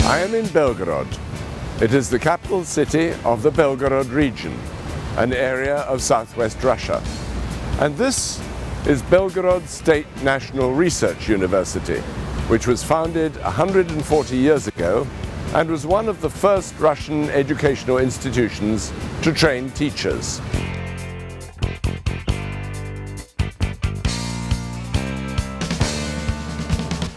I am in Belgorod. It is the capital city of the Belgorod region, an area of southwest Russia. And this is Belgorod State National Research University, which was founded 140 years ago and was one of the first Russian educational institutions to train teachers.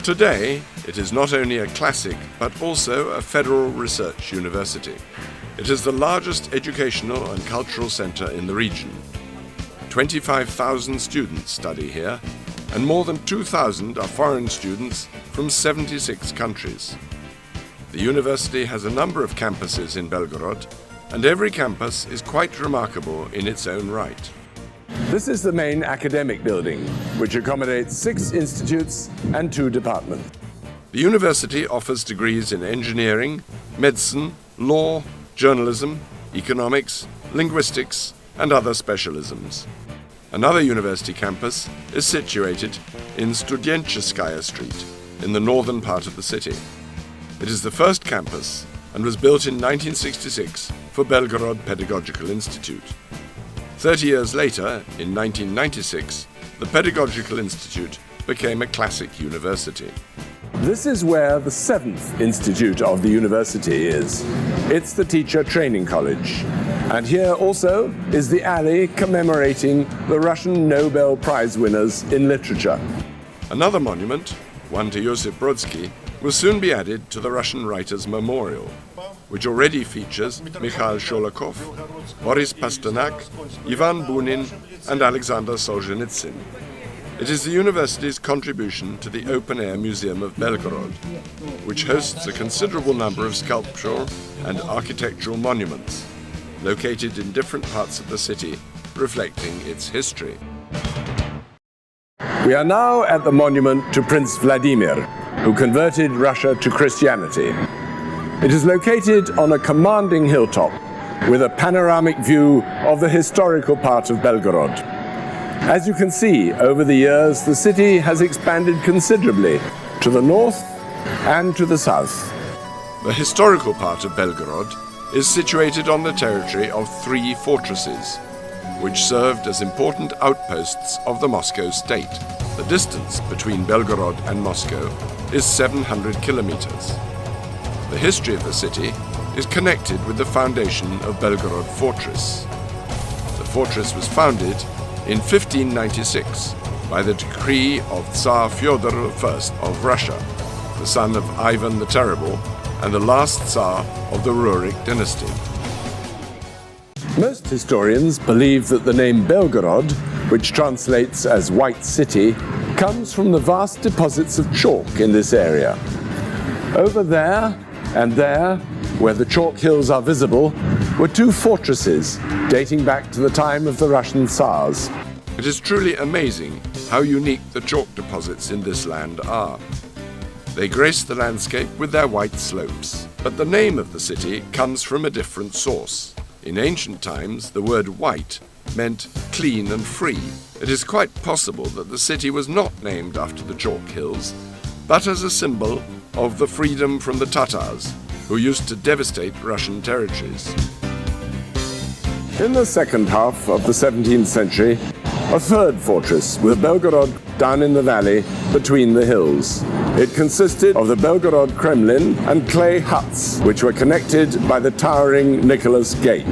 Today, it is not only a classic, but also a federal research university. It is the largest educational and cultural center in the region. 25,000 students study here, and more than 2,000 are foreign students from 76 countries. The university has a number of campuses in Belgorod, and every campus is quite remarkable in its own right. This is the main academic building, which accommodates 6 institutes and 2 departments. The university offers degrees in engineering, medicine, law, journalism, economics, linguistics, and other specialisms. Another university campus is situated in Studentcheskaya Street, in the northern part of the city. It is the first campus and was built in 1966 for Belgorod Pedagogical Institute. 30 years later, in 1996, the Pedagogical Institute became a classic university. This is where the 7th institute of the university is. It's the Teacher Training College. And here also is the alley commemorating the Russian Nobel Prize winners in literature. Another monument, one to Josip Brodsky, will soon be added to the Russian Writers' Memorial, which already features Mikhail Sholokhov, Boris Pasternak, Ivan Bunin, and Alexander Solzhenitsyn. It is the university's contribution to the Open-Air Museum of Belgorod, which hosts a considerable number of sculptural and architectural monuments, located in different parts of the city, reflecting its history. We are now at the monument to Prince Vladimir, who converted Russia to Christianity. It is located on a commanding hilltop with a panoramic view of the historical part of Belgorod. As you can see, over the years, the city has expanded considerably to the north and to the south. The historical part of Belgorod is situated on the territory of 3 fortresses, which served as important outposts of the Moscow state. The distance between Belgorod and Moscow is 700 kilometers. The history of the city is connected with the foundation of Belgorod Fortress. The fortress was founded in 1596 by the decree of Tsar Fyodor I of Russia, the son of Ivan the Terrible and the last Tsar of the Rurik dynasty. Most historians believe that the name Belgorod, which translates as White City, comes from the vast deposits of chalk in this area. Over there and there, where the chalk hills are visible, were 2 fortresses dating back to the time of the Russian Tsars. It is truly amazing how unique the chalk deposits in this land are. They grace the landscape with their white slopes. But the name of the city comes from a different source. In ancient times, the word white meant clean and free. It is quite possible that the city was not named after the chalk hills, but as a symbol of the freedom from the Tatars, who used to devastate Russian territories. In the second half of the 17th century, a third fortress with Belgorod down in the valley between the hills. It consisted of the Belgorod Kremlin and clay huts, which were connected by the towering Nicholas Gate.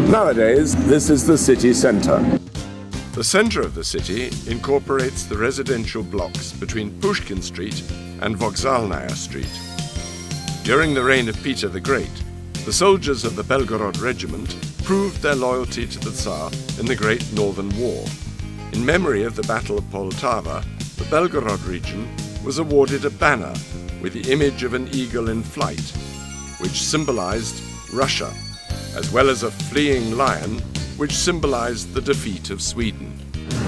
Nowadays, this is the city center. The center of the city incorporates the residential blocks between Pushkin Street and Vokzalnaya Street. During the reign of Peter the Great, the soldiers of the Belgorod Regiment proved their loyalty to the Tsar in the Great Northern War. In memory of the Battle of Poltava, the Belgorod region was awarded a banner with the image of an eagle in flight, which symbolized Russia, as well as a fleeing lion, which symbolized the defeat of Sweden.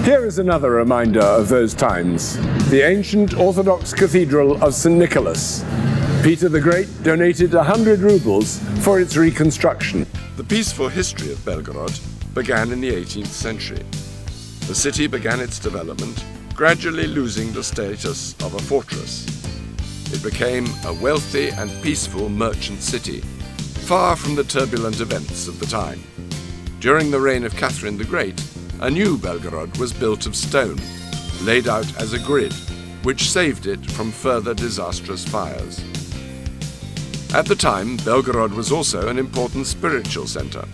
Here is another reminder of those times, the ancient Orthodox Cathedral of St. Nicholas. Peter the Great donated 100 rubles for its reconstruction. The peaceful history of Belgorod began in the 18th century. The city began its development, gradually losing the status of a fortress. it became a wealthy and peaceful merchant city, far from the turbulent events of the time. During the reign of Catherine the Great, a new Belgorod was built of stone, laid out as a grid, which saved it from further disastrous fires. At the time, Belgorod was also an important spiritual center.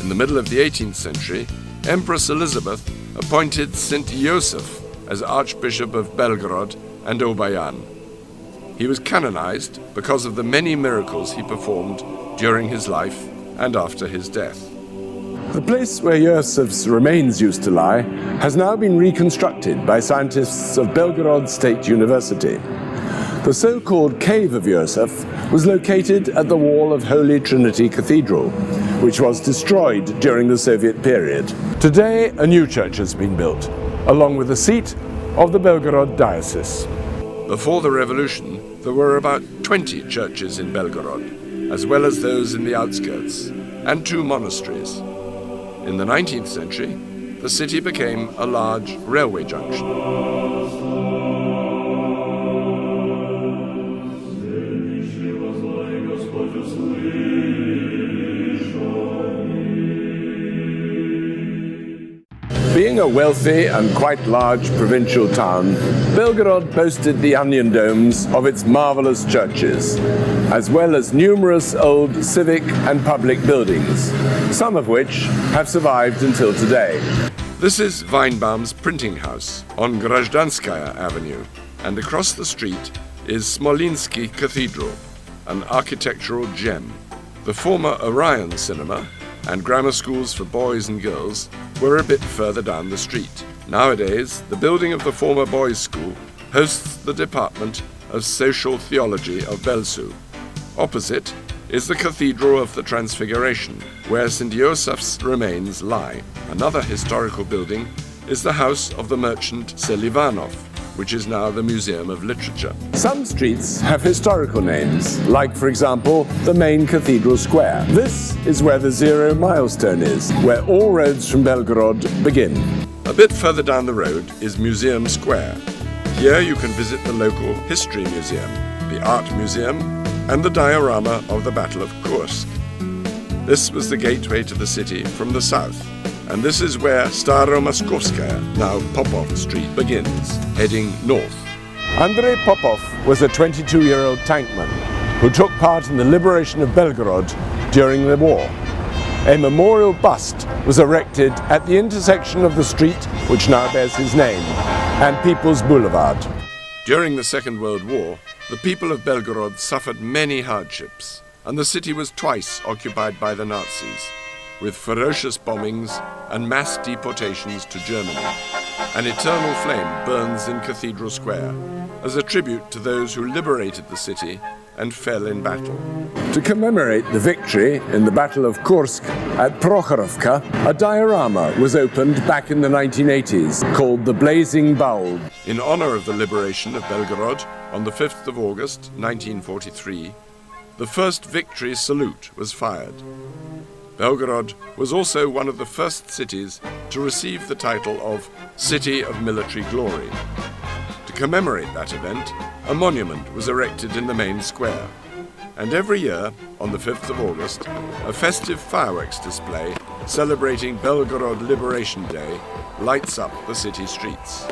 In the middle of the 18th century, Empress Elizabeth appointed St. Joseph as Archbishop of Belgorod and Obayan. He was canonized because of the many miracles he performed during his life and after his death. The place where Yosef's remains used to lie has now been reconstructed by scientists of Belgorod State University. The so-called Cave of Yosef was located at the wall of Holy Trinity Cathedral, which was destroyed during the Soviet period. Today, a new church has been built, along with the seat of the Belgorod diocese. Before the revolution, there were about 20 churches in Belgorod, as well as those in the outskirts, and 2 monasteries. In the 19th century, the city became a large railway junction. Being a wealthy and quite large provincial town, Belgorod boasted the onion domes of its marvelous churches, as well as numerous old civic and public buildings, some of which have survived until today. This is Weinbaum's printing house on Grajdanskaya Avenue, and across the street is Smolenski Cathedral, an architectural gem. The former Orion Cinema and grammar schools for boys and girls were a bit further down the street. Nowadays, the building of the former boys' school hosts the Department of Social Theology of BelSU. Opposite is the Cathedral of the Transfiguration, where St. Joseph's remains lie. Another historical building is the house of the merchant Selivanov, which is now the Museum of Literature. Some streets have historical names, like, for example, the main Cathedral Square. This is where the 0 milestone is, where all roads from Belgorod begin. A bit further down the road is Museum Square. Here you can visit the local History Museum, the Art Museum, and the diorama of the Battle of Kursk. This was the gateway to the city from the south, and this is where Staromoskovskaya, now Popov Street, begins, heading north. Andrei Popov was a 22-year-old tankman who took part in the liberation of Belgorod during the war. A memorial bust was erected at the intersection of the street, which now bears his name, and People's Boulevard. During the Second World War, the people of Belgorod suffered many hardships, and the city was twice occupied by the Nazis, with ferocious bombings and mass deportations to Germany. An eternal flame burns in Cathedral Square as a tribute to those who liberated the city and fell in battle. To commemorate the victory in the Battle of Kursk at Prokhorovka, a diorama was opened back in the 1980s called The Blazing Bulb. In honor of the liberation of Belgorod on the 5th of August 1943, the first victory salute was fired. Belgorod was also one of the first cities to receive the title of City of Military Glory. To commemorate that event, a monument was erected in the main square. And every year, on the 5th of August, a festive fireworks display celebrating Belgorod Liberation Day lights up the city streets.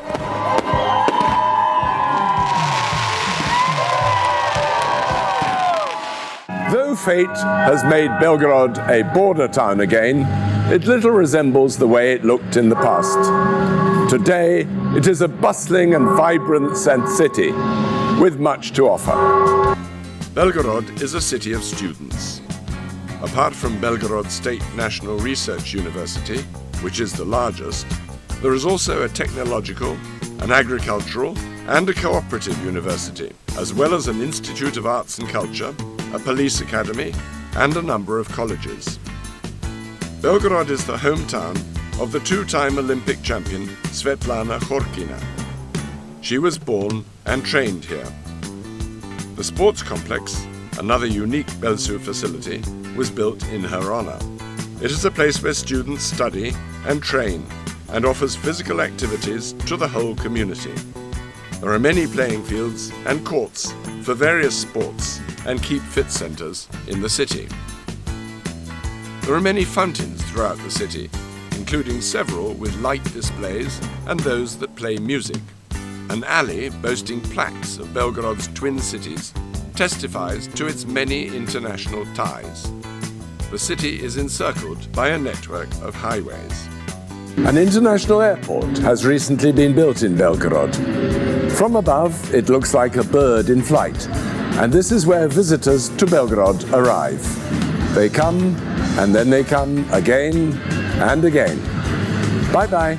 Though fate has made Belgorod a border town again, it little resembles the way it looked in the past. Today, it is a bustling and vibrant city with much to offer. Belgorod is a city of students. Apart from Belgorod State National Research University, which is the largest, there is also a technological, an agricultural, and a cooperative university, as well as an Institute of Arts and Culture, a police academy, and a number of colleges. Belgorod is the hometown of the 2-time Olympic champion Svetlana Khorkina. She was born and trained here. The sports complex, another unique BelSU facility, was built in her honor. It is a place where students study and train and offers physical activities to the whole community. There are many playing fields and courts for various sports and keep fit centres in the city. There are many fountains throughout the city, including several with light displays and those that play music. An alley boasting plaques of Belgorod's twin cities testifies to its many international ties. The city is encircled by a network of highways. An international airport has recently been built in Belgorod. From above, it looks like a bird in flight, and this is where visitors to Belgorod arrive. They come, and then they come again and again. Bye-bye.